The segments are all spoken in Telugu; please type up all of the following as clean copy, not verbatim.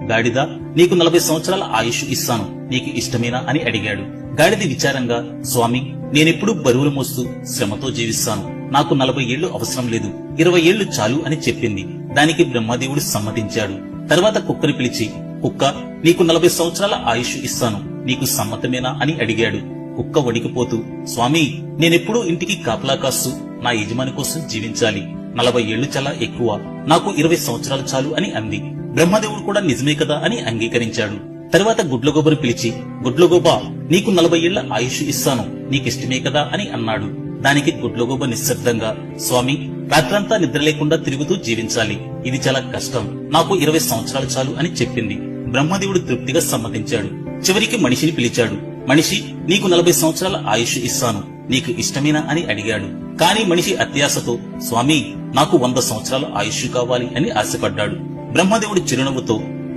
గాడిద, నీకు 40 సంవత్సరాల ఆయుష్ ఇస్తాను, నీకు ఇష్టమేనా అని అడిగాడు. గాడిద విచారంగా, స్వామి, నేనెప్పుడూ బరువులు మోస్తూ శ్రమతో జీవిస్తాను, నాకు 40 ఏళ్లు అవసరం లేదు, 20 ఏళ్లు చాలు అని చెప్పింది. దానికి బ్రహ్మదేవుడు సమ్మతించాడు. తర్వాత కుక్కని పిలిచి, కుక్క, నీకు 40 సంవత్సరాల ఆయుష్ ఇస్తాను, నీకు సమ్మతమేనా అని అడిగాడు. కుక్క వణికిపోతూ, స్వామి, నేనెప్పుడూ ఇంటికి కాపలా కాస్తూ నా యజమాని కోసం జీవించాలి, 40 ఏళ్లు చాలా ఎక్కువ, నాకు 20 సంవత్సరాలు చాలు అని అంది. బ్రహ్మదేవుడు కూడా నిజమే కదా అని అంగీకరించాడు. తరువాత గుడ్లగోబను పిలిచి, గుడ్లగోబా, నీకు 40 ఏళ్ల ఆయుష్ ఇస్తాను, నీకిష్టమే కదా అని అన్నాడు. దానికి గుడ్లగోబ నిశ్శబ్దంగా, స్వామి, రాత్రంతా నిద్ర లేకుండా తిరుగుతూ జీవించాలి, ఇది చాలా కష్టం, నాకు 20 సంవత్సరాలు చాలు అని చెప్పింది. బ్రహ్మదేవుడు తృప్తిగా సమ్మతించాడు. చివరికి మనిషిని పిలిచాడు. మనిషి, నీకు 40 సంవత్సరాల ఆయుష్ ఇస్తాను, నీకు ఇష్టమేనా అని అడిగాడు. కాని మనిషి అత్యాశతో, స్వామి, నాకు 100 సంవత్సరాల ఆయుష్ కావాలి అని ఆశపడ్డాడు. బ్రహ్మదేవుడు చిరునవ్వుతో,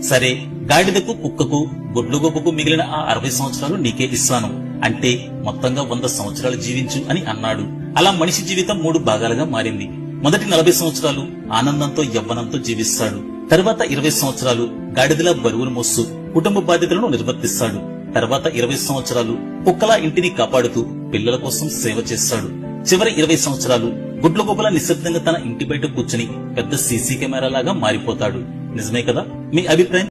సరే, గాడిదకు, కుక్కకు, గుడ్లగోబకు మిగిలిన ఆ 60 సంవత్సరాలు నీకే ఇస్తాను, అంటే మొత్తంగా 100 సంవత్సరాలు జీవించు అని అన్నాడు. అలా మనిషి జీవితం 3 భాగాలుగా మారింది. మొదటి 40 సంవత్సరాలు ఆనందంతో యవ్వనంతో జీవిస్తాడు. తర్వాత 20 సంవత్సరాలు గాడిదలా బరువును మోస్తూ కుటుంబ బాధ్యతలను నిర్వర్తిస్తాడు. తర్వాత 20 సంవత్సరాలు కుక్కలా ఇంటిని కాపాడుతూ పిల్లల కోసం సేవ చేస్తాడు. చివరి 20 సంవత్సరాలు గుడ్లగోబలా నిశ్శబ్దంగా తన ఇంటి బయట కూర్చుని పెద్ద సీసీ కెమెరా లాగా మారిపోతాడు. నిజమే కదా? మీ అభిప్రాయం